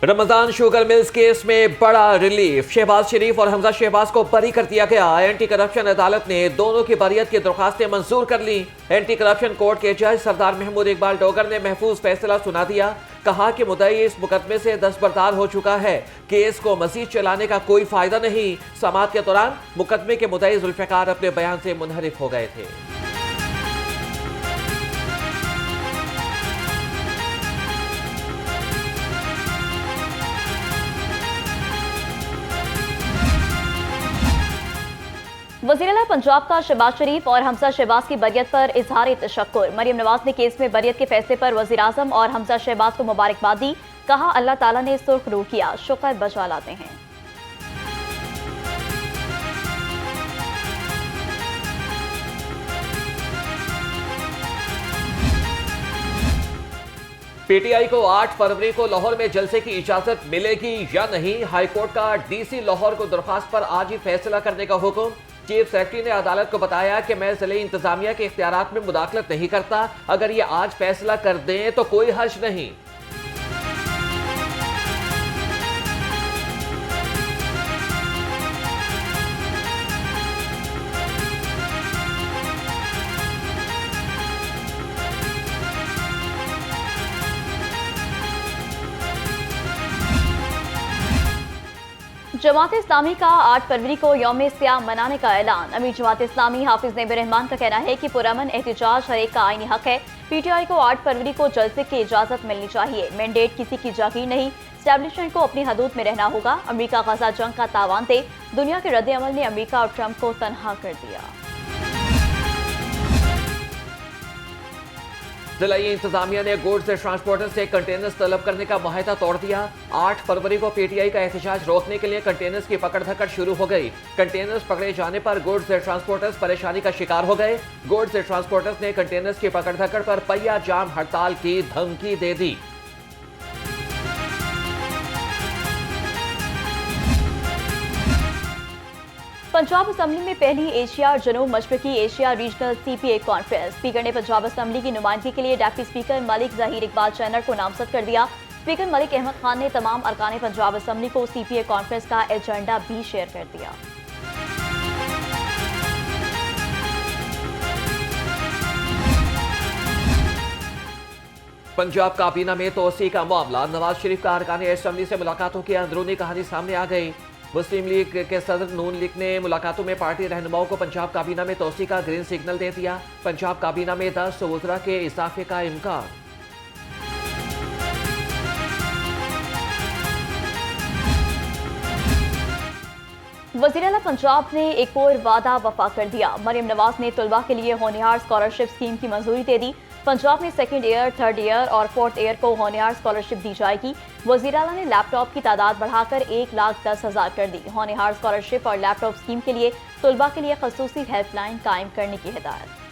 Ramzan sugar mills case में बड़ा relief. Shahbaz शरीफ और हमजा शहबाज को बरी कर दिया गया। एंटी करप्शन अदालत ने दोनों की बरियत की दरखास्तें मंजूर कर ली। एंटी करप्शन कोर्ट के जज सरदार महमूद इकबाल डोगर ने महफूज फैसला सुना दिया। कहा कि मुद्दई इस मुकदमे से दस्तबरदार हो चुका है। केस को मजीद चलाने का कोई फायदा नहीं। समाअत के दौरान मुकदमे के मुद्दई जुल्फिकार अपने बयान से मुनहरिफ हो गए थे। वज़ीर-ए-आला पंजाब का शहबाज शरीफ और हमजा शहबाज की बरियत पर इजहार तशक्कुर। मरियम नवाज ने केस में बरियत के फैसले पर वज़ीर आज़म और हमजा शहबाज को मुबारकबाद दी। कहा अल्लाह ताला ने सुर्ख रूह किया, शुक्र बजा लाते हैं। पीटीआई को 8 फरवरी को लाहौर में जलसे की इजाजत मिलेगी या नहीं, हाईकोर्ट का डीसी लाहौर को दरखास्त पर आज ही फैसला करने का हुक्म। चीफ सेक्रेटरी ने अदालत को बताया कि मैं जिले इंतजामिया के इख्तियारात में मुदाखलत नहीं करता। अगर ये आज फैसला कर दें तो कोई हर्ज नहीं। जमात इस्लामी का 8 फरवरी को यौम सियाम मनाने का ऐलान। अमीर जमात इस्लामी हाफिज नबी रहमान का कहना है कि पुरअमन एहतजाज हर एक का आईनी हक है। पीटीआई को 8 फरवरी को जलसे की इजाजत मिलनी चाहिए। मैंडेट किसी की जागीर नहीं, स्टैब्लिशमेंट को अपनी हदूद में रहना होगा। अमेरिका गजा जंग का तावान दे, दुनिया के रद्द-ए-अमल ने अमेरिका और ट्रंप को तनहा कर दिया। जिला इंतजामिया ने गुड्स ट्रांसपोर्टर से कंटेनर्स तलब करने का मुआहदा तोड़ दिया। 8 फरवरी को पीटीआई का एहतजाज रोकने के लिए कंटेनर्स की पकड़ धकड़ शुरू हो गई। कंटेनर्स पकड़े जाने पर गुड्स ट्रांसपोर्टर्स परेशानी का शिकार हो गए। गुड्स ट्रांसपोर्टर्स ने कंटेनर्स की पकड़ धकड़ पर पहिया जाम हड़ताल की धमकी दे दी। पंजाब असम्बली में पहली एशिया और जनूब मशरकी Asia regional CPA conference. Speaker ने पंजाब असम्बली की नुमाइंदगी के लिए डिप्टी स्पीकर मलिक जहीर इकबाल चैनर को नामजद कर दिया। स्पीकर मलिक अहमद खान ने तमाम अरकान पंजाब असम्बली को सीपीए कॉन्फ्रेंस का एजेंडा भी शेयर कर दिया। पंजाब काबीना में तोसी का मामला। नवाज शरीफ का अरकान असम्बली से मुलाकातों की अंदरूनी कहानी सामने आ गई। मुस्लिम लीग के सदर नून लीग ने मुलाकातों में पार्टी रहनुमाओं को पंजाब काबीना में तोसी का ग्रीन सिग्नल दे दिया। पंजाब काबीना में 10 वज़रा के इजाफे का इम्कान। वज़ीर-ए-आला पंजाब ने एक और वादा वफा कर दिया। मरियम नवाज ने तलबा के लिए होनहार स्कॉलरशिप स्कीम की मंजूरी दे दी। पंजाब में 2nd ईयर, 3rd ईयर और 4th ईयर को होनहार स्कॉलरशिप दी जाएगी। वज़ीर-ए-आला ने लैपटॉप की तादाद बढ़ाकर 1,10,000 कर दी। होनहार स्कॉलरशिप और लैपटॉप स्कीम के लिए तलबा के लिए खसूसी हेल्पलाइन कायम करने की हिदायत।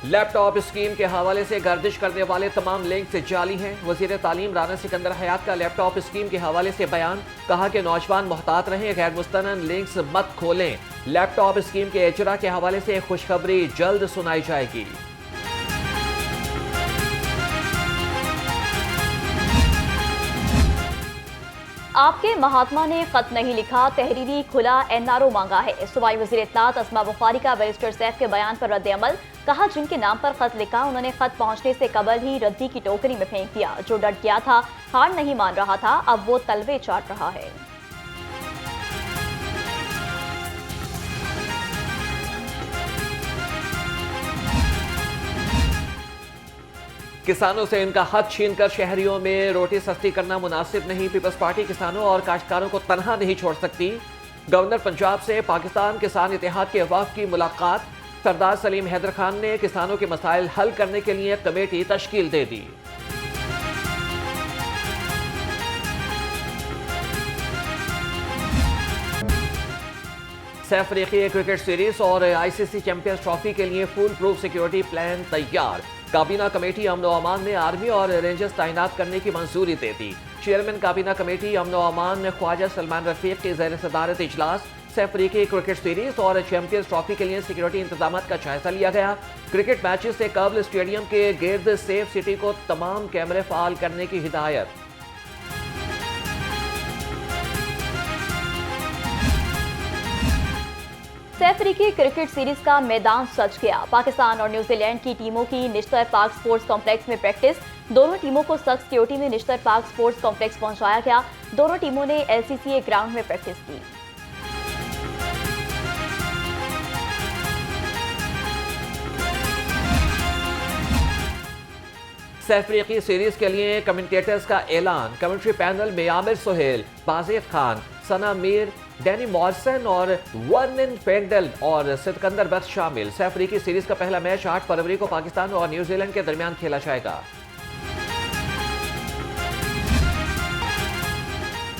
लैपटॉप स्कीम के हवाले से गर्दिश करने वाले तमाम लिंक से जाली हैं। वज़ीर तालीम राना सिकंदर हयात का लैपटॉप स्कीम के हवाले से बयान। कहा कि नौजवान मोहतात रहें, गैर मुस्तनद लिंक्स मत खोलें। लैपटॉप स्कीम के इजरा के हवाले से खुशखबरी जल्द सुनाई जाएगी। आपके महात्मा ने खत नहीं लिखा, तहरीरी खुला एनआरओ मांगा है। सूबाई वज़ीर इत्तलात अस्मा बुखारी का बैरिस्टर सैफ के बयान पर रद्द-ए-अमल। कहा जिनके नाम पर खत लिखा उन्होंने खत पहुंचने से कबल ही रद्दी की टोकरी में फेंक दिया। जो डट गया था, हार नहीं मान रहा था, अब वो तलवे चाट रहा है। किसानों से इनका हक छीनकर शहरियों में रोटी सस्ती करना मुनासिब नहीं। पीपल्स पार्टी किसानों और काश्तकारों को तनहा नहीं छोड़ सकती। गवर्नर पंजाब से पाकिस्तान किसान इत्तेहाद के वफ़द की मुलाकात। सरदार सलीम हैदर खान ने किसानों के मसाइल हल करने के लिए कमेटी तश्कील दे दी। सैफ अफ्रीकी क्रिकेट सीरीज और आईसीसी चैंपियंस ट्रॉफी के लिए फुल प्रूफ सिक्योरिटी प्लान तैयार। काबीना कमेटी अमन व अमान ने आर्मी और रेंजर्स तैनात करने की मंजूरी दे दी। चेयरमैन काबीना कमेटी अमन व अमान ख्वाजा सलमान रफीक की ज़ेर सदारत इजलास। सैफ अफ्रीकी क्रिकेट सीरीज और चैंपियंस ट्रॉफी के लिए सिक्योरिटी इंतजाम का जायजा लिया गया। क्रिकेट मैचेस से कबल स्टेडियम के गिर्द सेफ सिटी को तमाम कैमरे फाल करने की हिदायत। सैफ अफ्रीकी क्रिकेट सीरीज का मैदान सज गया। पाकिस्तान और न्यूजीलैंड की टीमों की निश्तर पार्क स्पोर्ट्स कॉम्प्लेक्स में प्रैक्टिस। दोनों टीमों को सख्त सिक्योरिटी में निश्तर पार्क स्पोर्ट्स कॉम्प्लेक्स पहुंचाया गया। दोनों टीमों ने LCCA ग्राउंड में प्रैक्टिस की। सैफ अफ्रीकी सीरीज के लिए कमेंटेटर्स का ऐलान। कमेंट्री पैनल में आमिर सुहेल, बाजिद खान, सना मीर, डैनी मॉर्सन और वर्नन पेंडल और सिकंदर बख्श शामिल। सैफ अफ्रीकी सीरीज का पहला मैच 8 फरवरी को पाकिस्तान और न्यूजीलैंड के दरमियान खेला जाएगा।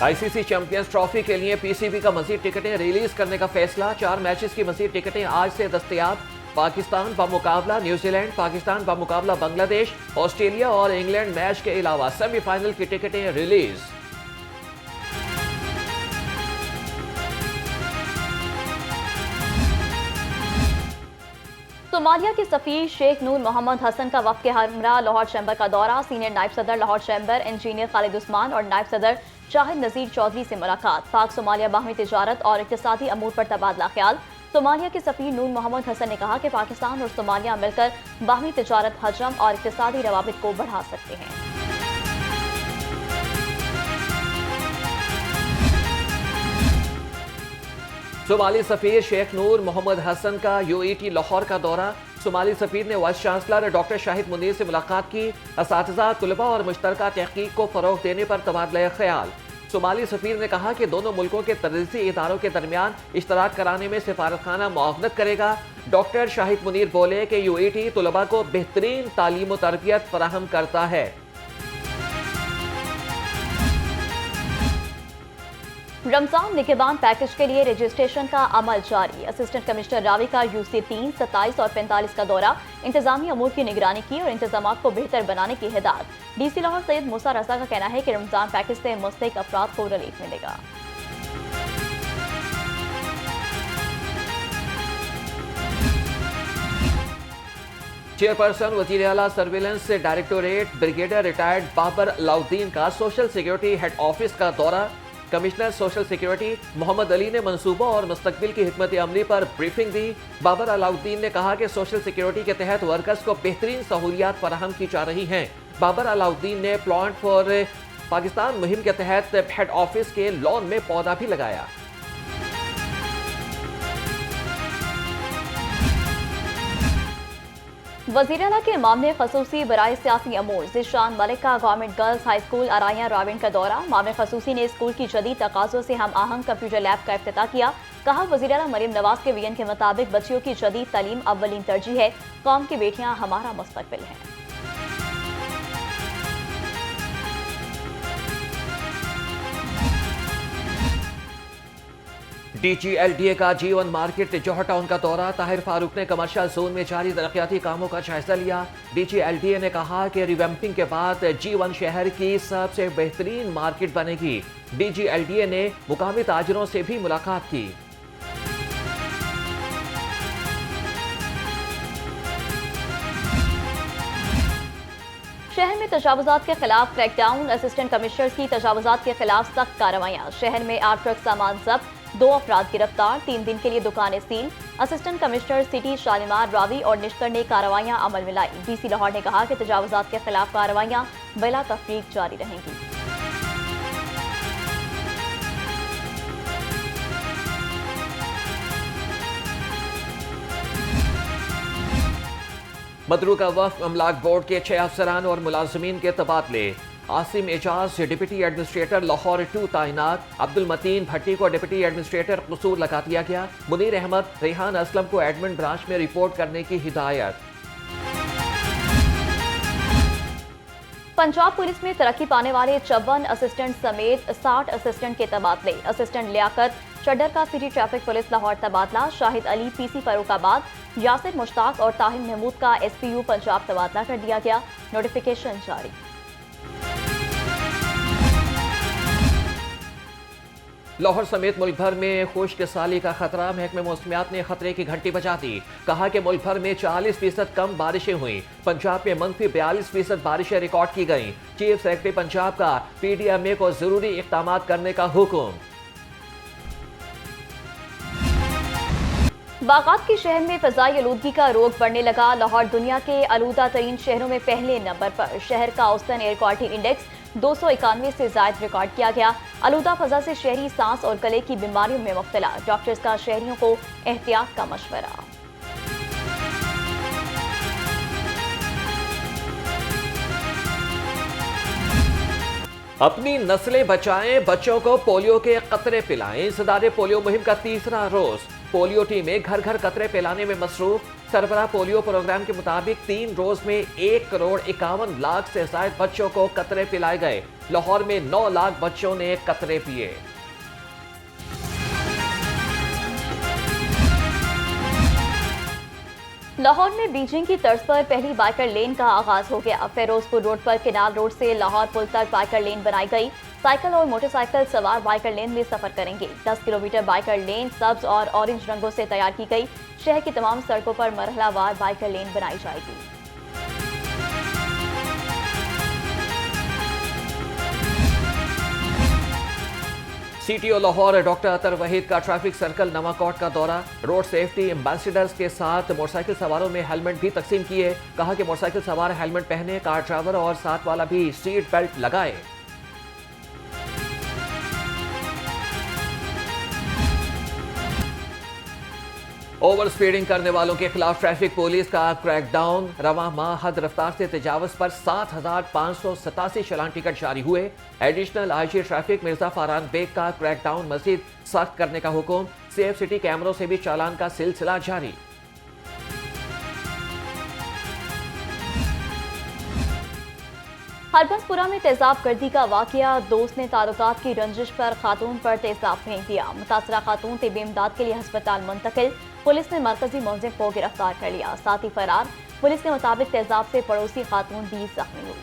ICC चैंपियंस ट्रॉफी के लिए PCB का मजीद टिकटें रिलीज करने का फैसला। 4 मैचेस की मजीद टिकटें आज से दस्तयाब। पाकिस्तान बमुकाबला न्यूजीलैंड, पाकिस्तान बमुकाबला बांग्लादेश, ऑस्ट्रेलिया और इंग्लैंड मैच के अलावा सेमीफाइनल की टिकटें रिलीज। सोमालिया के सफीर शेख नूर मोहम्मद हसन का वफ्द के हमरा लाहौर चैम्बर का दौरा। सीनियर नायब सदर लाहौर चैम्बर इंजीनियर खालिद उस्मान और नायब सदर शाहिद नजीर चौधरी से मुलाकात। पाक सोमालिया बाहमी तिजारत और इक्तिसादी अमूर पर तबादला ख्याल। सोमालिया के सफीर नूर मोहम्मद हसन ने कहा कि पाकिस्तान और सोमालिया मिलकर बाहमी तिजारत, हजम और इक्तिसादी रवाबित को बढ़ा सकते हैं। सोमाली सफीर शेख नूर मोहम्मद हसन का UAT लाहौर का दौरा। सोमाली सफीर ने vice chancellor doctor Shahid Munir से मुलाकात की। असातिज़ा, तुलबा और मुश्तरका तहकीक को फरोग देने पर तबादला ख्याल। सोमाली सफीर ने कहा कि दोनों मुल्कों के तदरीसी इदारों के दरमियान इश्तराक कराने में सिफारतखाना मुआवनत करेगा। डॉक्टर शाहिद मुनीर बोले कि UAT तुलबा को बेहतरीन तालीम और तरबियत फराहम करता है। रमजान निगहबान पैकेज के लिए रजिस्ट्रेशन का अमल जारी। असिस्टेंट कमिश्नर रावी का UC 3, 27 और 45 का दौरा। इंतजामी अमूर की निगरानी की और इंतजामात को बेहतर बनाने की हिदायत। DC लाहौर सैयद मूसा रजा का कहना है कि रमजान पैकेज से मुस्तहिक अफराद को रिलीफ मिलेगा। चेयरपर्सन वजीर आला surveillance directorate brigadier retired Babar Alauddin का सोशल सिक्योरिटी हेड ऑफिस का दौरा। Commissioner social security Mohammad Ali ने मंसूबों और मुस्तकबिल की हिकमत अमली पर ब्रीफिंग दी। बाबर अलाउद्दीन ने कहा कि सोशल सिक्योरिटी के तहत वर्कर्स को बेहतरीन सहूलियात फराहम की जा रही हैं। बाबर अलाउद्दीन ने प्लांट फॉर पाकिस्तान मुहिम के तहत हेड ऑफिस के लॉन में पौधा भी लगाया। वज़ीर आला के मामले खसूसी बराए सियासी अमूर ज़िशान मलिक का गवर्नमेंट गर्ल्स हाई स्कूल अराइया राविन का दौरा। मामले खसूसी ने स्कूल की जदीद तकाज़ों से हम आहंग कंप्यूटर लैब का इफ्तिताह किया। कहा, वज़ीर आला मरियम नवाज के विजन के मुताबिक बच्चियों की जदीद तालीम अव्वलीन तरजीह है। कौम की बेटियां हमारा मुस्तकबिल हैं। DGLDA का G1 मार्केट जौहर टाउन का दौरा। ताहिर फारूक ने कमर्शियल जोन में जारी तरक्याती कामों का जायजा लिया। DGLDA ने कहा कि रिवैम्पिंग के बाद G1 शहर की सबसे बेहतरीन मार्केट बनेगी। DGLDA ने मुकामी ताजरों से भी मुलाकात की। शहर में तजावुजात के खिलाफ क्रैकडाउन। असिस्टेंट कमिश्नर्स की तजावुजात के खिलाफ सख्त कार्रवाइयाँ। शहर में 8 ट्रक सामान जब्त, 2 अफराद गिरफ्तार, 3 दिन के लिए दुकानें seal. Assistant commissioner city Shalimar Ravi और निश्तर ने कार्रवाइयाँ अमल में लाई। DC लाहौर ने कहा कि तजावुजात के खिलाफ कार्रवाइयाँ बिला तफरीक जारी रहेंगी। मदरू का वफ़द अमलाक बोर्ड के 6 अफसरान और मुलाजमीन के तबादले। आसिम एजाज डिप्टी एडमिनिस्ट्रेटर लाहौर 2 तैनात। अब्दुल मतीन भट्टी को डिप्टी एडमिनिस्ट्रेटर कसूर लगा दिया गया। मुनीर अहमद, रेहान असलम को एडमिन ब्रांच में रिपोर्ट करने की हिदायत। पंजाब पुलिस में तरक्की पाने वाले 54 असिस्टेंट समेत 60 असिस्टेंट के तबादले। असिस्टेंट लियाकत चड्डर का सिटी ट्रैफिक पुलिस लाहौर तबादला। शाहिद अली PC फरूखाबाद, यासिर मुश्ताक और ताहिर महमूद का SPU पंजाब तबादला कर दिया गया। नोटिफिकेशन जारी। लाहौर समेत मुल्क भर में खुश्क साली का खतरा। महकमे मौसमियात ने खतरे की घंटी बजा दी। कहा कि मुल्क भर में 40% कम बारिशें हुई। पंजाब में मनफी 42% बारिशें रिकॉर्ड की गईं। चीफ सेक्रेटरी पंजाब का PDMA को जरूरी इक़दाम करने का हुक्म। बागात के शहर में फजाई आलूदगी का रोग बढ़ने लगा। लाहौर दुनिया के आलूदा तरीन शहरों में पहले नंबर पर। शहर का औसतन एयर क्वालिटी इंडेक्स 291 से जायद रिकॉर्ड किया गया। आलूदा फजा से शहरी सांस और गले की बीमारियों में मुब्तला। डॉक्टर्स का शहरियों को एहतियात का मशवरा। अपनी नस्लें बचाएं, बच्चों को पोलियो के कतरे पिलाएं। सदारे पोलियो मुहिम का तीसरा रोज। पोलियो टीमें घर घर कतरे पिलाने में मसरूफ। सरबराह पोलियो प्रोग्राम के मुताबिक 3 रोज में 1,51,00,000 से ज्यादा बच्चों को कतरे पिलाए गए। लाहौर में 9 लाख बच्चों ने कतरे पिए। लाहौर में बीजिंग की तर्ज पर पहली बाइकर लेन का आगाज हो गया। फेरोजपुर रोड पर केनाल रोड से लाहौर पुल तक बाइकर लेन बनाई गई। साइकिल और मोटरसाइकिल सवार बाइकर लेन में सफर करेंगे। 10 किलोमीटर बाइकर लेन सब्ज और ऑरेंज रंगों से तैयार की गई। शहर की तमाम सड़कों पर मरहलावार बाइकर लेन बनाई जाएगी। CTO लाहौर डॉक्टर अतर वहीद का ट्रैफिक सर्कल नवाकोट का दौरा। रोड सेफ्टी एम्बेसडर्स के साथ मोटरसाइकिल सवारों में हेलमेट भी तकसीम किए। कहा कि मोटरसाइकिल सवार हेलमेट पहने, कार ड्राइवर और साथ वाला भी सीट बेल्ट लगाए। ओवर स्पीडिंग करने वालों के खिलाफ ट्रैफिक पुलिस का क्रैकडाउन। रवां माह हद रफ्तार से तजावुज पर 7,587 चालान टिकट जारी हुए। Additional IG traffic Mirza Farhan Baig का क्रैकडाउन मजीद सख्त करने का हुक्म। सेफ सिटी कैमरों से भी चालान का सिलसिला जारी। हरबंसपुरा में तेजाब गर्दी का वाकया। दोस्त ने ताल्लुकात की रंजिश पर खातून पर तेजाब फेंक दिया। मुतासरा खातून तिब्बी इमदाद के लिए अस्पताल मुंतकिल। पुलिस ने मरकजी मुलजिम को गिरफ्तार कर लिया, साथ ही फरार। पुलिस के मुताबिक तेजाब से पड़ोसी खातून भी जख्मी हुई।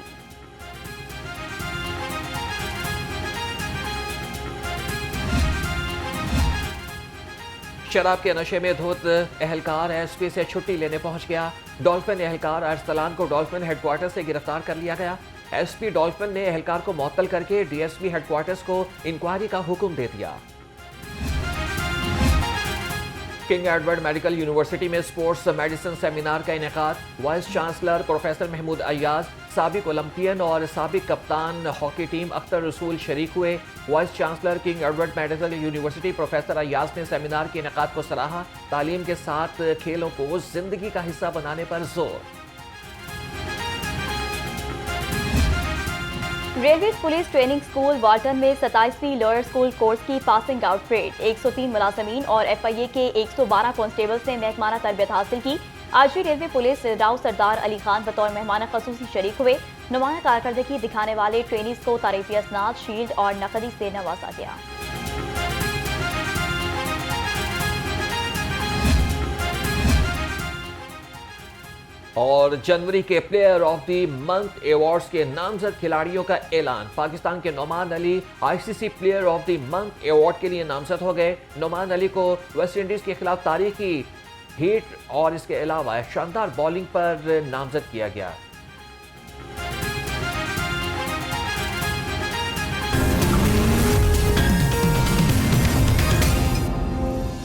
शराब के नशे में धुत एहलकार SP से छुट्टी लेने पहुंच गया। डॉल्फिन एहलकार अरसलान को डॉल्फिन हेडक्वार्टर से गिरफ्तार कर लिया गया। SP डॉल्फिन ने एहलकार को मुअत्तल करके DSP हेडक्वार्टर्स को इंक्वायरी का हुक्म दे दिया। किंग एडवर्ड मेडिकल यूनिवर्सिटी में स्पोर्ट्स मेडिसिन सेमिनार का इनेकाद। Vice chancellor professor Mahmood Ayyaz, साबिक ओलंपियन और साबिक कप्तान हॉकी टीम अख्तर रसूल शरीक हुए। Vice chancellor king Edward medical university professor Ayyaz ने सेमिनार के इनेकाद को सराहा। तालीम के साथ खेलों को जिंदगी का हिस्सा बनाने पर जोर। Railway police training school Walton में 27वीं लोअर स्कूल कोर्स की पासिंग आउट परेड। 103 मुलाजमीन और FIA के 112 कांस्टेबल्स ने महकमाना तरबियत हासिल की। आज भी रेलवे पुलिस राव सरदार अली खान बतौर मेहमान खसूसी शरीक हुए। नुमाया कारकर्दगी दिखाने वाले ट्रेनीज को तारीफी असनाद, शील्ड और नकदी से नवाजा गया। और जनवरी के player of the month awards के नामजद खिलाड़ियों का ऐलान। पाकिस्तान के Noman Ali ICC player of the month award के लिए नामजद हो गए। नोमान अली को वेस्ट इंडीज के खिलाफ तारीखी हिट और इसके अलावा शानदार बॉलिंग पर नामजद किया गया।